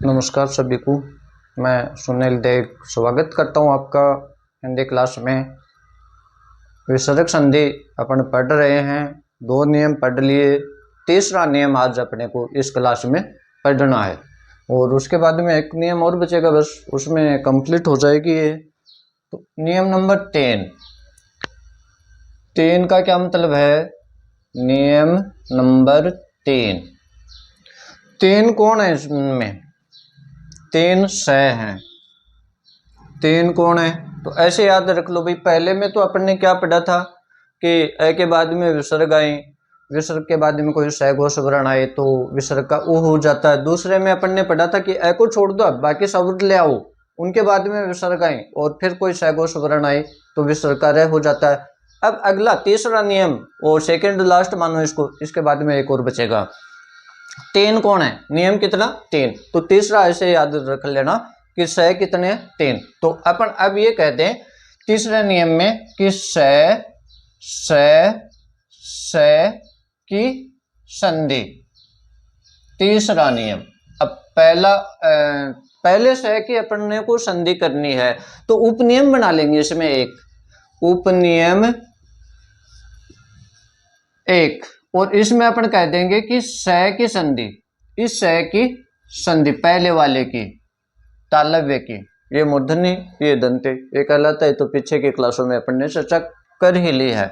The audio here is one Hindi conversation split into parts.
नमस्कार सभी को। मैं सुनील देव स्वागत करता हूं आपका हिंदी क्लास में। विसर्ग संधि अपन पढ़ रहे हैं, 2 नियम पढ़ लिए। तीसरा नियम आज अपने को इस क्लास में पढ़ना है और उसके बाद में एक नियम और बचेगा, बस उसमें कंप्लीट हो जाएगी ये। तो नियम नंबर 3। 3 का क्या मतलब है? नियम नंबर 3। 3 कौन है इसमें? 3 स हैं। 3 कौन है? तो ऐसे याद रख लो भाई। पहले में तो अपन ने क्या पढ़ा था कि ए के बाद में विसर्ग आए, विसर्ग के बाद में कोई स घोष वर्ण आए तो विसर्ग का उ हो जाता है। दूसरे में अपन ने पढ़ा था कि ए को छोड़ दो, बाकी शब्द ले आओ, उनके बाद में विसर्ग आए और फिर कोई स घोष वर्ण आए तो विसर्ग का रे हो जाता है। अब अगला तीसरा नियम और सेकेंड लास्ट मानो इसको, इसके बाद में एक और बचेगा। 3 कौन है? नियम कितना? 3। तो तीसरा ऐसे याद रख लेना कि स कितने? 3। तो अपन अब ये कहते हैं तीसरे नियम में कि स की संधि। तीसरा नियम। अब पहले स की अपन ने को संधि करनी है तो उपनियम बना लेंगे इसमें एक उपनियम 1 और इसमें अपन कह देंगे कि स की संधि, इस स की संधि पहले वाले की, तालव्य की, ये मूर्धन्य ये दंते, ये कहलाता है। तो पीछे की क्लासों में अपन ने चर्चा कर ही ली है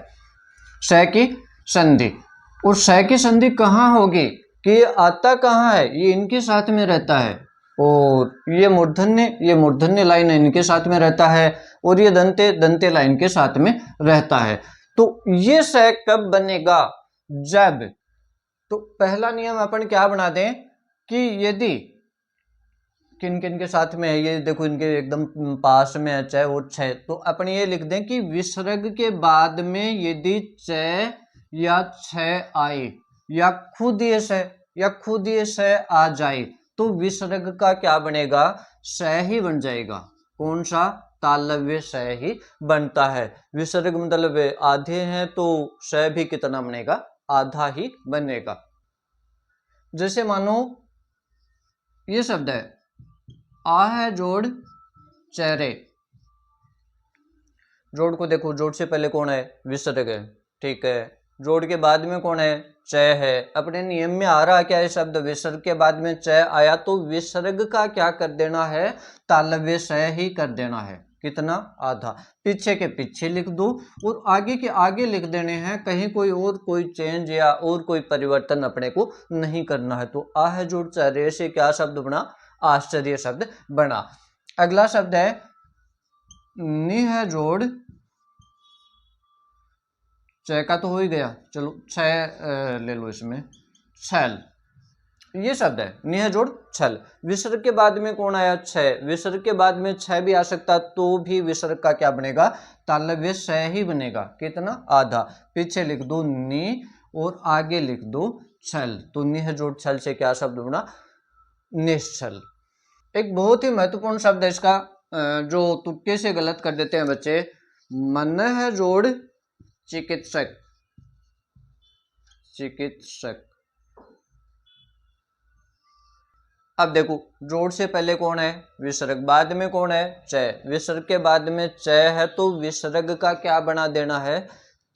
स की संधि। और स की संधि कहाँ होगी कि ये आता कहाँ है? ये इनके साथ में रहता है और ये मूर्धन्य लाइन इनके साथ में रहता है और ये दंते लाइन के साथ में रहता है। तो ये स कब बनेगा? जब, तो पहला नियम अपन क्या बना दें कि यदि किन किन के साथ में है, ये देखो इनके एकदम पास में है च और छ, तो अपन ये लिख दें कि विसर्ग के बाद में यदि च या छ आए या खुद ये स आ जाए तो विसर्ग का क्या बनेगा? स ही बन जाएगा। कौन सा? तालव्य स ही बनता है। विसर्ग मतलब आधे हैं तो स भी कितना बनेगा? आधा ही बनेगा। जैसे मानो ये शब्द है आ है जोड़ चेहरे। जोड़ को देखो, जोड़ से पहले कौन है? विसर्ग है, ठीक है। जोड़ के बाद में कौन है? च है। अपने नियम में आ रहा क्या है शब्द? विसर्ग के बाद में च आया तो विसर्ग का क्या कर देना है? तालव्य स ही कर देना है। कितना? आधा। पीछे के पीछे लिख दो और आगे के आगे लिख देने हैं, कहीं कोई चेंज या और कोई परिवर्तन अपने को नहीं करना है। तो आ है जोड़ चेहरे से क्या शब्द बना? आश्चर्य शब्द बना। अगला शब्द है नि है जोड़ च का तो हो ही गया, चलो छ ले लो इसमें, छल। ये शब्द है निह जोड़ छल। विसर्ग के बाद में कौन आया? छ। विसर्ग के बाद में छ भी आ सकता तो भी विसर्ग का क्या बनेगा? तालव्य स ही बनेगा। कितना? आधा। पीछे लिख दो नि और आगे लिख दो छल, तो निह जोड़ छल से क्या शब्द बना? निश्चल। एक बहुत ही महत्वपूर्ण शब्द है इसका, जो तुक्के से गलत कर देते हैं बच्चे। मन है जोड़ चिकित्सक। चिकित्सक। अब देखो, जोड़ से पहले कौन है? विसर्ग। बाद में कौन है? च। विसर्ग के बाद में च है तो विसर्ग का क्या बना देना है?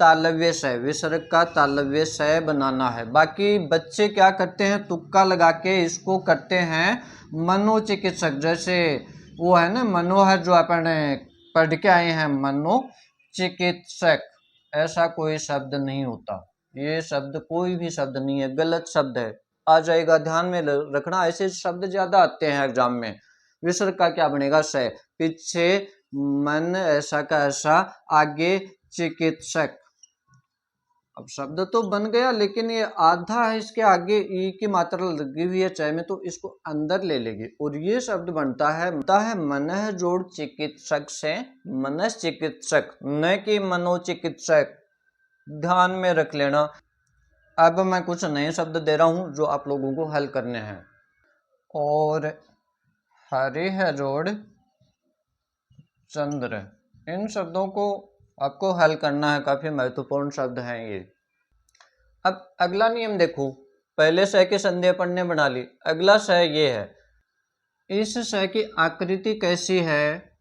तालव्य स। विसर्ग का तालव्य स बनाना है। बाकी बच्चे क्या करते हैं? तुक्का लगा के इसको करते हैं मनोचिकित्सक। जैसे वो है ना मनोहर, जो अपन पढ़ के आए हैं, मनोचिकित्सक। ऐसा कोई शब्द नहीं होता, ये शब्द कोई भी शब्द नहीं है, गलत शब्द है। आ जाएगा, ध्यान में रखना, ऐसे शब्द ज्यादा आते हैं एग्जाम में। विसर्ग का क्या बनेगा? स। पीछे मन ऐसा का ऐसा, आगे चिकित्सक। अब शब्द तो बन गया लेकिन ये आधा है, इसके आगे ई की मात्रा लगी हुई है च में, तो इसको अंदर ले लेंगे और ये शब्द बनता है मनः जोड़ चिकित्सक से मनस चिकित्सक, न कि मनोचिकित्सक। ध्यान में रख लेना। अब मैं कुछ नए शब्द दे रहा हूं जो आप लोगों को हल करने हैं। और हरि है जोड़ चंद्र, इन शब्दों को आपको हल करना है, काफी महत्वपूर्ण शब्द हैं ये। अब अगला नियम देखो, पहले स की संधि अपन ने बना ली, अगला स ये है इस स की आकृति कैसी है?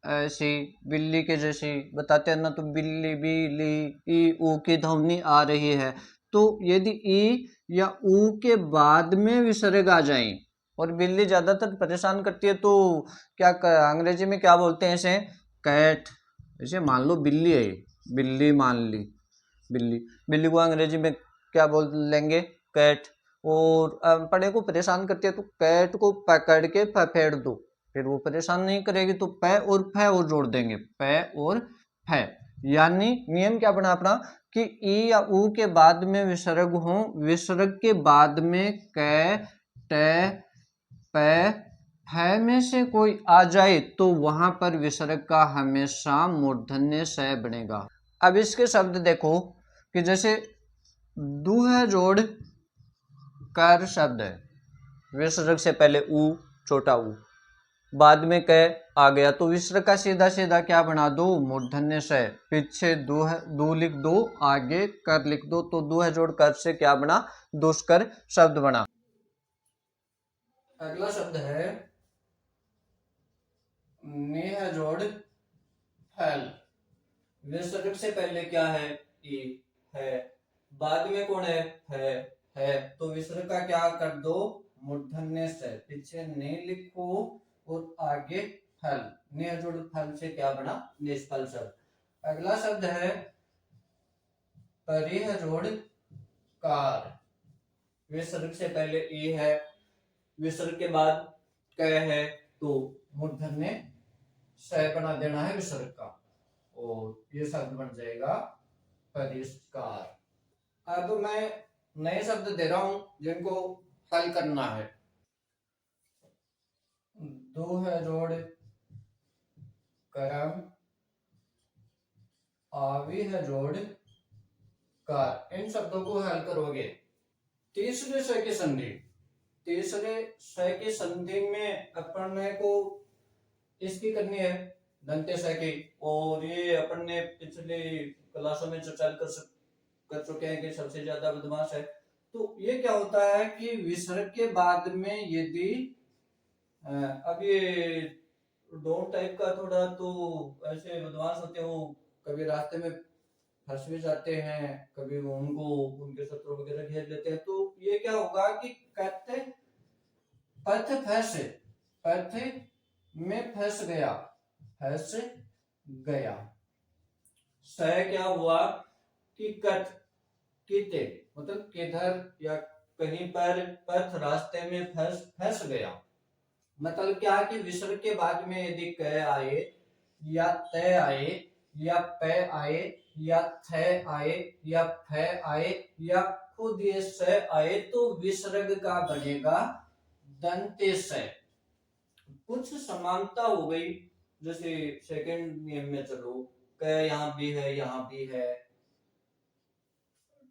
ऐसी, बिल्ली के जैसी। बताते हैं ना, तो बिल्ली, बिल्ली, ई ऊ की ध्वनि आ रही है। तो यदि ई या ऊ के बाद में विसर्ग आ जाए, और बिल्ली ज्यादातर परेशान करती है, तो अंग्रेजी में क्या बोलते हैं इसे? कैट। जैसे मान लो बिल्ली है, बिल्ली मान ली, बिल्ली, बिल्ली को अंग्रेजी में क्या बोल लेंगे? कैट। और पड़े को परेशान करती है, तो कैट को पकड़ के फेंक दो, फिर वो परेशान नहीं करेगी, तो पै और फै और जोड़ देंगे, पै और फै। यानी नियम क्या बना अपना कि ई या ऊ के बाद में विसर्ग हो, विसर्ग के बाद में कै, टै, पै, फै में से कोई आ जाए तो वहां पर विसर्ग का हमेशा मूर्धन्य स बनेगा। अब इसके शब्द देखो कि जैसे दूह जोड़ कर शब्द है, विसर्ग से पहले ऊ, छोटा ऊ, बाद में क आ गया, तो विसर्ग का सीधा सीधा क्या बना दो? मूर्धन्य स। पीछे दू लिख दो, आगे कर लिख दो, तो दूह जोड़ कर से क्या बना? दुष्कर शब्द बना। अगला शब्द है नेह जोड़ फैल। विसर्ग से पहले क्या है? ई है, बाद में कौन है? है, तो विसर्ग का क्या कर दो? मूर्धन्य से। पीछे ने लिखो और आगे फल, ने जोड़ फल से क्या बना? निष्फल शब्द। अगला शब्द है परिह जोड़ कार। विसर्ग से पहले ई है, विसर्ग के बाद क है, तो मूर्धन्य स बना देना है विसर्ग का, और ये शब्द बन जाएगा परिष्कार। अब मैं नए शब्द दे रहा हूं जिनको हल करना है। दो है जोड़ करम, आवी है जोड़ कार। इन शब्दों को हल करोगे। तीसरे स की संधि, तीसरे स की संधि में अपन को इसकी करनी है, दंते स की, और ये अपन ने पिछले क्लासों में चर्चा कर चुके हैं कि सबसे ज्यादा बदमाश है। तो ये क्या होता है कि विसर्ग के बाद में यदि अब ये डोंट टाइप का थोड़ा तो ऐसे बदमाश होते हैं, वो कभी रास्ते में फंस भी जाते हैं, कभी वो उनको उनके शत्रु वगैरह घेर लेते हैं। तो ये क्या होगा कि कहते पथ फंस, पथ में फंस गया, फंस गया। स क्या हुआ कि कथ, किते, मतलब किधर या कहीं पर, पथ रास्ते में फंस गया। मतलब क्या कि विसर्ग के बाद में यदि क आए या त आए या प आए या थ आए या फ आए या खुद ये स आए, तो विसर्ग का बनेगा दंते स। कुछ समानता हो गई, जैसे सेकंड नियम में चलो, क यहाँ भी है, यहाँ भी है,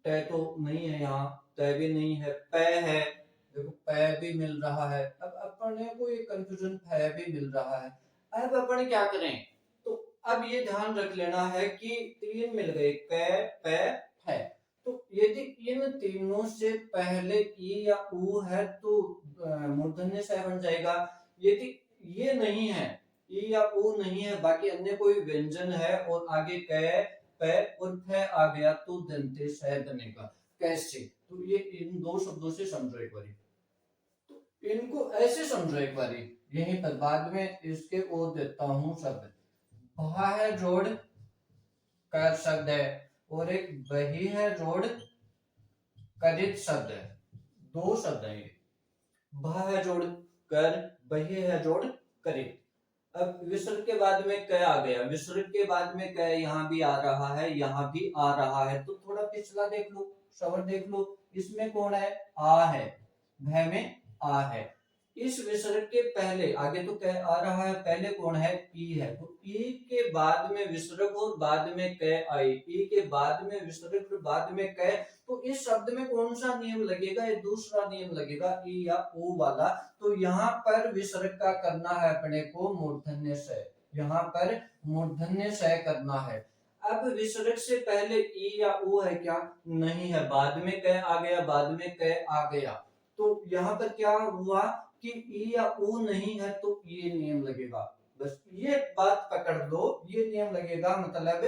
ट तो नहीं है, यहाँ त भी नहीं है, प है, देखो प भी मिल रहा है। अब अपने को ये कंफ्यूजन फ भी मिल रहा है। अब अपन क्या करें? तो अब ये ध्यान रख लेना है कि तीन मिल गए, क प फ। तो यदि इन तीनों से पहले ई या ऊ है तो मूर्धन्य स बन जाएगा। यदि ये नहीं है, ई या ऊ नहीं है, बाकी अन्य कोई व्यंजन है और आगे क प और फ आ गया, तो दंते स बनेगा। कैसे? तो ये इन दो शब्दों से समझो एक बारी, तो इनको ऐसे समझो एक बारी, यहीं पर बाद में इसके और देता हूं शब्द। भा है जोड़ कर शब्द है, और एक बही है जोड़ करित शब्द है, दो शब्द है ये। भा है जोड़ कर, बही है जोड़ करित। अब विसर्ग के बाद में क आ गया, विसर्ग के बाद में क यहाँ भी आ रहा है, यहाँ भी आ रहा है, तो थोड़ा पिछला देख लो, स्वर देख लो, इसमें कौन है? आ है, भय में आ है। इस विसर्ग के पहले, आगे तो क आ रहा है, पहले कौन है? ई है, तो ई के बाद में विसर्ग और बाद में क आई, ई के बाद में विसर्ग और बाद में क, तो इस शब्द में कौन सा नियम लगेगा? ये दूसरा नियम लगेगा, ई या ऊ वाला। तो यहाँ पर विसर्ग का करना है अपने को मूर्धन्य स, यहाँ पर मूर्धन्य स करना है। अब विसर्ग से पहले ई या ऊ है क्या? नहीं है, बाद में क आ गया, बाद में क आ गया, तो यहाँ पर क्या हुआ कि ई या ऊ नहीं है तो ये नियम लगेगा। बस ये बात पकड़ लो, ये नियम लगेगा, मतलब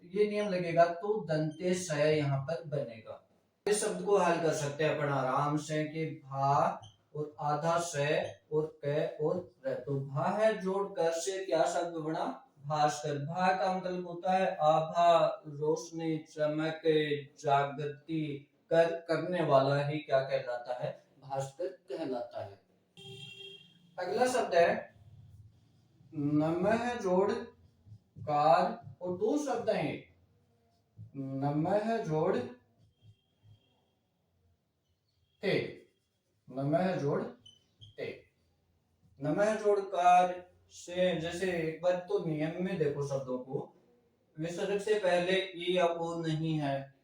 ये नियम लगेगा तो दंते स यहाँ पर बनेगा। इस शब्द को हल कर सकते हैं अपन आराम से कि भा और आधा से और क और र, तो भा है जोड़ कर से क्या शब्द बना, भास्कर। भा का मतलब होता है आभा, रोशनी, चमक, जागृति, कर करने वाला ही क्या कहलाता है, भास्कर कहलाता है। अगला शब्द है नमः जोड़ कार, और दो शब्द हैं नमः जोड़ ते, नमः जोड़ ते। नमः जोड़ कार से, जैसे एक बार तो नियम में देखो शब्दों को, विसर्ग से पहले ई या ओ नहीं है,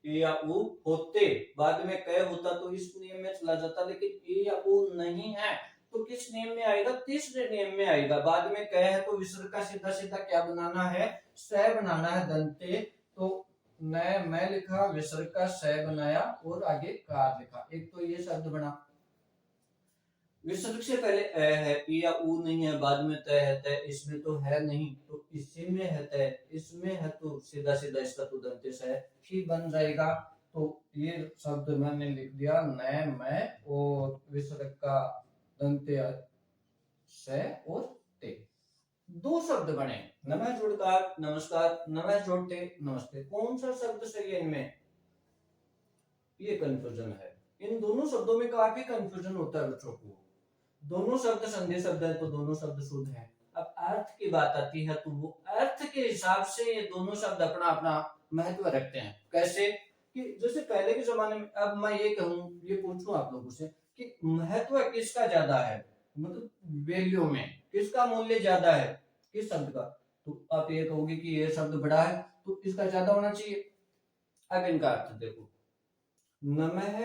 ई या ओ होते, बाद में क होता तो इस नियम में चला जाता, लेकिन ई या ओ नहीं है तो किस नियम में आएगा, तीसरे नियम में आएगा। बाद में क है तो विसर्ग का सीधा सीधा क्या बनाना है, स बनाना है दंते। तो मैं लिखा, विसर्ग का स बनाया और आगे कार लिखा, एक तो ये शब्द बना। विसर्ग से पहले अ है, ई या ऊ नहीं है, बाद में त है, त इसमें तो है नहीं, तो इसी में है त, इसमें है तो सीधा सीधा इसका तो दंते स ही बन जाएगा। तो ये शब्द मैंने लिख दिया न, मैं, और विसर्ग का दंते स और ते। दो शब्द बने, नमः जोड़कार नमस्कार, नमः जोड़ते नमस्ते। कौन सा शब्द सही है इनमें, ये कंफ्यूजन है। इन दोनों शब्दों में काफी कंफ्यूजन होता है बच्चों को। दोनों शब्द संधि शब्द है तो दोनों शब्द शुद्ध है। अब अर्थ की बात आती है तो वो अर्थ के हिसाब से ये दोनों शब्द अपना अपना महत्व रखते हैं। कैसे कि जैसे पहले के जमाने में, अब मैं ये कहूं, ये पूछूं आप लोगों से कि महत्व किसका ज्यादा है, मतलब वैल्यू में किसका मूल्य ज्यादा है, किस शब्द का, तो आप ये कहोगे कि ये शब्द बड़ा है तो इसका ज्यादा होना चाहिए। अब इनका अर्थ देखो, नमः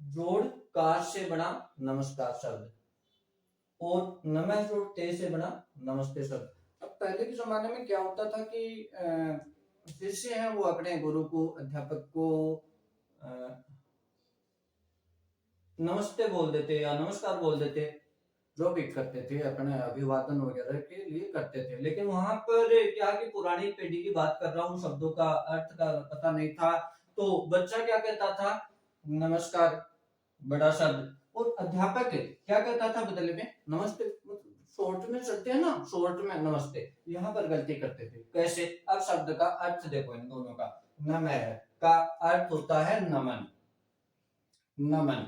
जोड़ कार से बना नमस्कार शब्द, और नमः जोड़ ते से बना नमस्ते शब्द। अब पहले के जमाने में क्या होता था कि शिष्य हैं वो अपने गुरु को, अध्यापक को नमस्ते बोल देते या नमस्कार बोल देते, जो भी करते थे अपने अभिवादन वगैरह के लिए करते थे। लेकिन वहां पर क्या कि पुरानी पीढ़ी की बात कर रहा हूँ, शब्दों का अर्थ का पता नहीं था, तो बच्चा क्या कहता था, नमस्कार बड़ा शब्द, और अध्यापक क्या कहता था बदले में, नमस्ते। शॉर्ट में चलते हैं ना, शॉर्ट में नमस्ते, यहाँ पर गलती करते थे। कैसे, अब शब्द का अर्थ देखो इन दोनों का, नमः का अर्थ होता है नमन, नमन,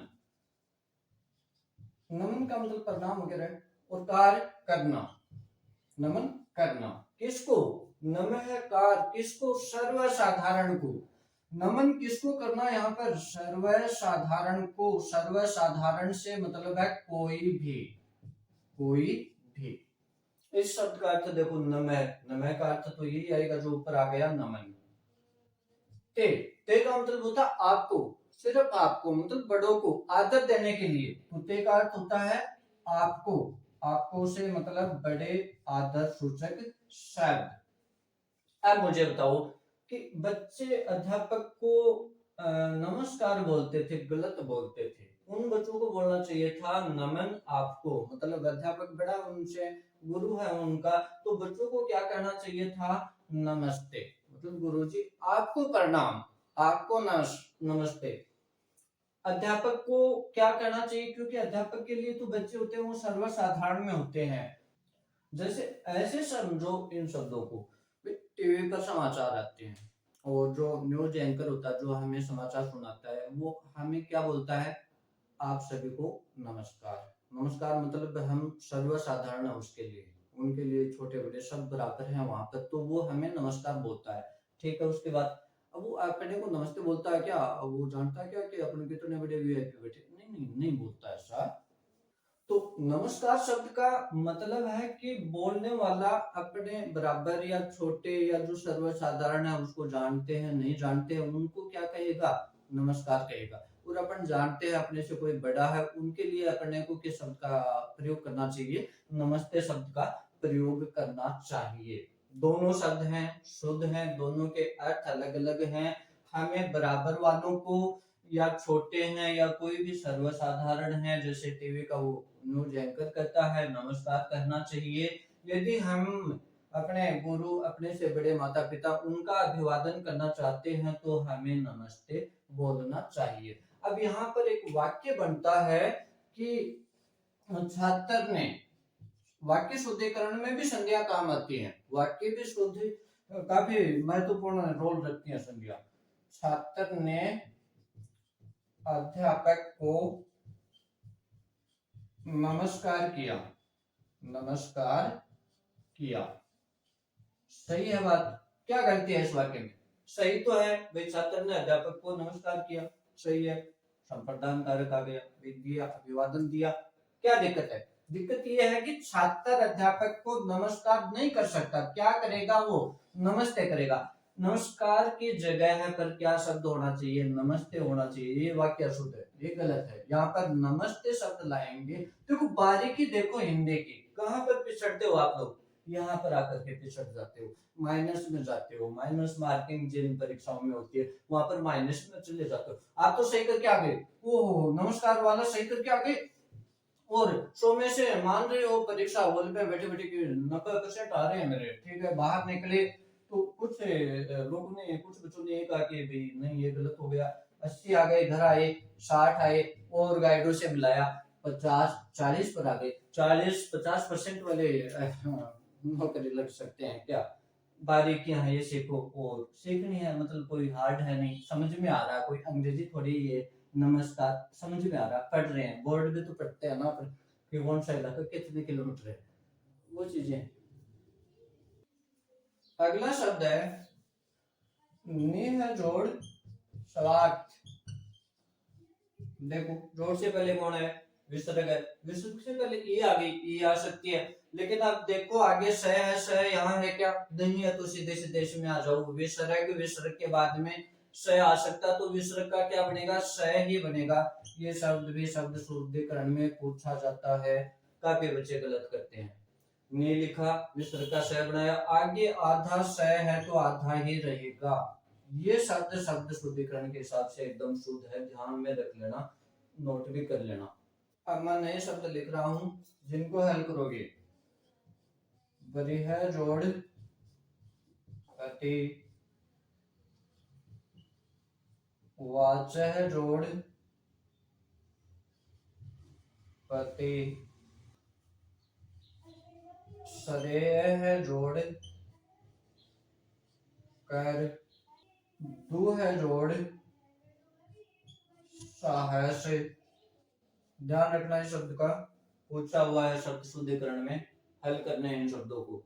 नमन का मतलब प्रणाम वगैरह, और कार्य करना, नमन करना किसको, नमः कार किसको, सर्वसाधारण को। नमन किसको करना, यहाँ पर सर्वसाधारण को, सर्वसाधारण से मतलब है कोई भी, कोई भी। इस शब्द का अर्थ देखो नमः, नमः का अर्थ तो यही आएगा जो ऊपर आ गया नमन। ते का मतलब होता आपको, सिर्फ आपको, मतलब बड़ों को आदर देने के लिए, तो ते का अर्थ होता है आपको, आपको से मतलब बड़े आदर सूचक शब्द। अब मुझे बताओ कि बच्चे अध्यापक को नमस्कार बोलते थे, गलत बोलते थे। उन बच्चों को बोलना चाहिए था नमन आपको, मतलब अध्यापक बड़ा उनसे, गुरु है उनका, तो बच्चों को क्या कहना चाहिए था, नमस्ते, मतलब गुरुजी आपको प्रणाम, आपको नमस्ते। अध्यापक को क्या कहना चाहिए, क्योंकि अध्यापक के लिए तो बच्चे होते हैं वो सर्वसाधारण में होते हैं। जैसे ऐसे समझो इन शब्दों को, टीवी पर समाचार आते हैं और जो न्यूज एंकर होता है जो हमें समाचार सुनाता है वो हमें क्या बोलता है, आप सभी को नमस्कार। नमस्कार मतलब हम सर्वसाधारण है उसके लिए, उनके लिए छोटे बड़े सब बराबर हैं वहां पर, तो वो हमें नमस्कार बोलता है। ठीक है, उसके बाद अब वो अपने को नमस्ते बोलता है क्या, वो जानता है क्या कि अपने कितने बड़े वीआईपी बैठे, नहीं नहीं नहीं बोलता ऐसा। तो नमस्कार शब्द का मतलब है कि बोलने वाला अपने बराबर या छोटे या जो सर्वसाधारण है उसको जानते हैं नहीं जानते हैं उनको क्या कहेगा, नमस्कार कहेगा। और अपन जानते हैं अपने से कोई बड़ा है उनके लिए अपने को किस शब्द का प्रयोग करना चाहिए, नमस्ते शब्द का प्रयोग करना चाहिए। दोनों शब्द हैं, शुद्ध हैं, दोनों के अर्थ अलग अलग हैं। हमें बराबर वालों को या छोटे हैं या कोई भी सर्वसाधारण है, जैसे टीवी का वो न्यूज एंकर करता है, नमस्कार कहना चाहिए। यदि हम अपने गुरु, अपने से बड़े माता पिता, उनका अभिवादन करना चाहते हैं तो हमें नमस्ते बोलना चाहिए। अब यहाँ पर एक वाक्य बनता है कि छात्र ने, वाक्य शुद्धिकरण में भी संधियां काम आती हैं, वाक्य भी शुद्धि काफी महत्वपूर्ण रोल रखती है संधियां। छात्र ने अध्यापक को नमस्कार किया, नमस्कार किया। सही है बात, क्या गलती है इस वाक्य में? सही तो है भाई, छात्र ने अध्यापक को नमस्कार किया, सही है, संप्रदान कारक आ गया, दिया, अभिवादन दिया। क्या दिक्कत है? दिक्कत यह है कि छात्र अध्यापक को नमस्कार नहीं कर सकता, क्या करेगा वो? नमस्ते करेगा। नमस्कार की जगह पर क्या शब्द होना चाहिए? नमस्ते होना चाहिए। ये वाक्य अशुद्ध है, ये गलत है। यहाँ पर नमस्ते शब्द लाएंगे। देखो बारीकी देखो हिंदी की, कहाँ पर पिछड़ते हो आप लोग? यहाँ पर आकर के पिछड़ जाते हो, माइनस में जाते हो। माइनस मार्किंग जिन परीक्षाओं में होती है वहां पर माइनस में चले जाते हो। आप तो सही करके आ गए, ओहो नमस्कार वाला सही करके आ गए, और 100 में से मान रहे हो परीक्षा हॉल में बैठे बैठे 90% आ रहे हैं मेरे, ठीक है। बाहर निकले तो कुछ लोगों ने, कुछ बच्चों ने कहा कि भाई नहीं ये गलत हो गया, 80 आ गए, घर आए 60 आए, और गाइडों से मिलाया 50-40 पर आ गए। 40-50% वाले नौकरी लग सकते हैं क्या? बारीकियां हैं ये सीखो, और सीखनी है, मतलब कोई हार्ड है नहीं, समझ में आ रहा है, कोई अंग्रेजी थोड़ी ये नमस्कार समझ में आ रहा, पढ़ रहे हैं, बोर्ड में तो पढ़ते हैं ना, कि कौन सा इलाका कितने किलोमीटर है, वो चीजें। अगला शब्द है निह जोड़ स्वार्थ। देखो जोड़ से पहले कौन है? विसर्ग है, विसर्ग से पहले ई आ गई, ई आ सकती है, लेकिन अब देखो आगे स है, स यहाँ है क्या? नहीं है, तो सीधे सीधे इसमें आ जाओ विसर्ग। विसर्ग के बाद में स आ सकता, तो विसर्ग का क्या बनेगा? स ही बनेगा। ये शब्द भी शब्द शुद्धिकरण में पूछा जाता है, काफी बच्चे गलत करते हैं। ने लिखा, विसर्ग का स बनाया, आगे आधा स है तो आधा ही रहेगा। ये शब्द शब्द शुद्धिकरण के हिसाब से एकदम शुद्ध है, ध्यान में रख लेना, नोट भी कर लेना। अब मैं नए शब्द लिख रहा हूं जिनको हल करोगे। बरिह जोड़ अति, वाचह जोड़ पति, सरेह जोड़ कर, दूह जोड़ साहस। ध्यान रखना है शब्द का, पूछा हुआ है शब्द शुद्धिकरण में, हल करने हैं इन शब्दों को।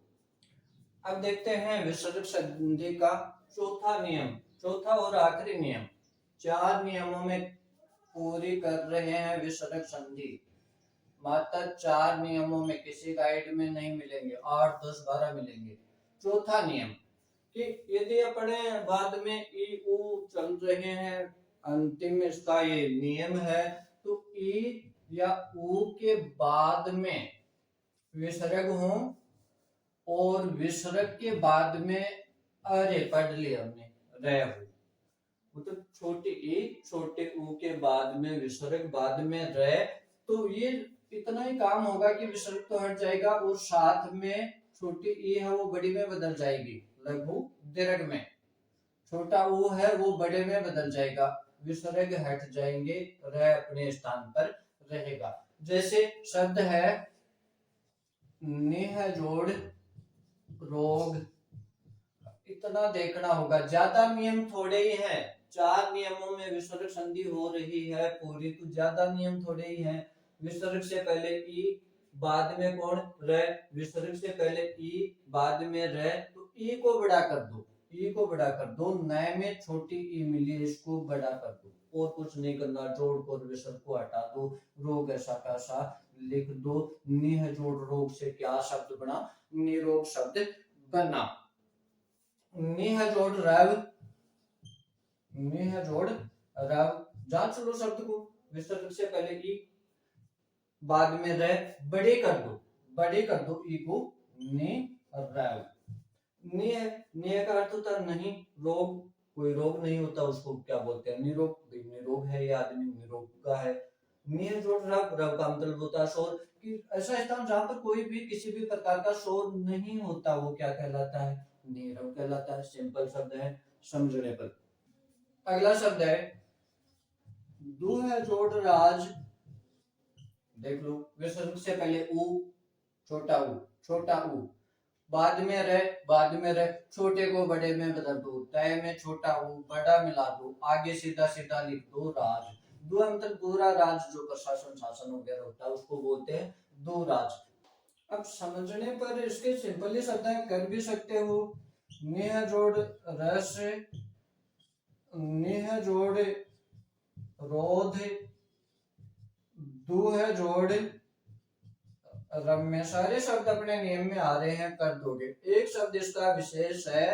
अब देखते हैं विसर्ग संधि का चौथा नियम, चौथा और आखिरी नियम। 4 नियमों में पूरी कर रहे हैं विसर्ग संधि, मात्र 4 नियमों में, किसी गाइड में नहीं मिलेंगे, 8, 10, 12 मिलेंगे। चौथा नियम कि यदि अपने बाद में ई उ चल रहे हैं, अंतिम इसका ये नियम है, तो ई या उ के बाद में विसर्ग हो, और विसर्ग के बाद में अरे पढ़ लिया हमने रह हो, मतलब छोटे ई छोटे उ के बाद में विसर्ग, बाद में रह, तो ये इतना ही काम होगा कि विसर्ग तो हट जाएगा, और साथ में छोटी ई है वो बड़ी में बदल जाएगी, लघु दीर्घ में। छोटा ऊ है वो बड़े में बदल जाएगा, विसर्ग हट जाएंगे, रह अपने स्थान पर रहेगा। जैसे शब्द है निह जोड़ रोग, इतना देखना होगा, ज्यादा नियम थोड़े ही हैं। 4 नियमों में विसर्ग संधि हो रही है पूरी, तो ज्यादा नियम थोड़े ही हैं। विसर्ग से पहले ई, बाद में कौन? र। विसर्ग से पहले ई, बाद में र, तो ई को बड़ा कर दो, ई को बड़ा कर दो, नए में छोटी ई मिली, इसको बड़ा कर दो, और कुछ नहीं करना। जोड़ को विसर्ग को हटा दो, रोग ऐसा कैसा लिख दो। निह जोड़ रोग से क्या शब्द बना? निरोग शब्द बना। निह जोड़ रव, निह जोड़ रव, जांच लो शब्द को, विसर्ग से पहले ई, बाद में रह, बड़े कर दो, बड़े कर दो ई को, ने रव। निह, निह का अर्थ होता नहीं, रोग, कोई रोग नहीं होता उसको क्या बोलते हैं, निरोग। निरोग है ये आदमी, निरोगा है। निह जोड़ रब, रब का मतलब होता है शोर। कि ऐसा स्थान जहाँ पर कोई भी किसी भी प्रकार का शोर नहीं होता, वो क्या कहलाता है, नीरव कहलाता है। सिंपल शब्द है समझने पर। अगला शब्द है दूह जोड़ राज। देख लो, विसर्ग से पहले ऊ, छोटा ऊ, छोटा ऊ, बाद में रह, बाद में रह, छोटे को बड़े में बदल दो, तय में छोटा ऊ, बड़ा मिला दो, आगे सीधा सीधा लिख दो राज। दो मतलब पूरा राज, जो प्रशासन शासन वगैरह होता है उसको बोलते हैं दो राज। अब समझने पर इसके सिंपल ही शब्द कर भी सकते हो। नेह जोड़ रस, नेह जोड़ रोध, दूह जोड़ रम्य। सारे शब्द अपने नियम में आ रहे हैं, कर दोगे। एक शब्द इसका विशेष है,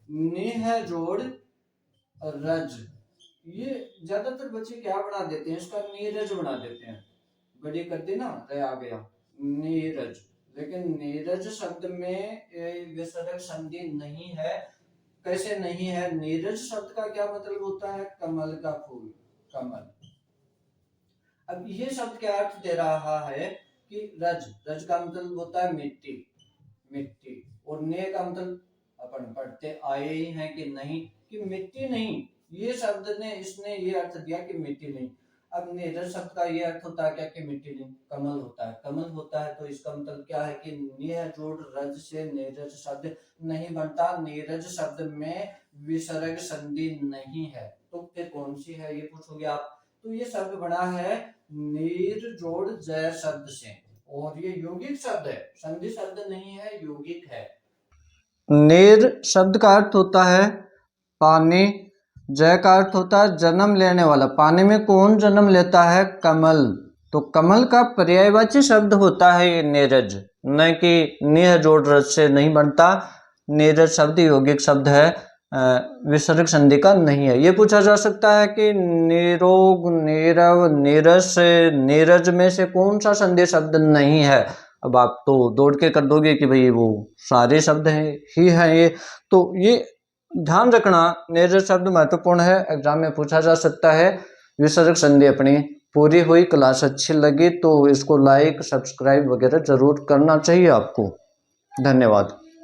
निह जोड़ रज। ये ज्यादातर बच्चे क्या बना देते हैं, इसका नीरज बना देते हैं, बड़ी कर दी ना, रे आ गया नीरज। लेकिन नीरज शब्द में विसर्ग संधि नहीं है। कैसे नहीं है, नीरज शब्द का क्या मतलब होता है, कमल का फूल, कमल। अब ये शब्द क्या अर्थ दे रहा है कि रज, रज का मतलब होता है मिट्टी, मिट्टी। और ने का मतलब अपन पढ़ते आए ही हैं कि नहीं, कि मिट्टी नहीं। ये शब्द ने, इसने ये अर्थ दिया कि मिट्टी नहीं। अब नीरज शब्द का ये अर्थ होता है क्या, कि मिट्टी नहीं, कमल होता है, कमल होता है। तो इसका मतलब क्या है कि नेह जोड़ रज से नीरज शब्द नहीं बनता। नीरज शब्द में विसर्ग संधि नहीं है। तो फिर कौन सी है, ये पूछोगे आप। तो ये शब्द बना है नीर जोड़ जय शब्द से, और ये यौगिक शब्द है, संधि शब्द नहीं है, यौगिक है। नीर शब्द का अर्थ होता है पानी, जय का अर्थ होता है जन्म लेने वाला। पानी में कौन जन्म लेता है, कमल। तो कमल का पर्यायवाची शब्द होता है ये नीरज, न कि निह जोड़ रज से नहीं बनता। नीरज शब्द यौगिक शब्द है, विसर्ग संधि का नहीं है। ये पूछा जा सकता है कि निरोग, नीरव, नीरज से, नीरज में से कौन सा संधि शब्द नहीं है। अब आप तो दौड़ के कर दोगे कि भाई वो सारे शब्द हैं ही हैं ये। तो ये ध्यान रखना, नीरज शब्द महत्वपूर्ण है, एग्जाम में पूछा जा सकता है। विसर्ग संधि अपनी पूरी हुई। क्लास अच्छी लगी तो इसको लाइक, सब्सक्राइब वगैरह जरूर करना चाहिए आपको। धन्यवाद।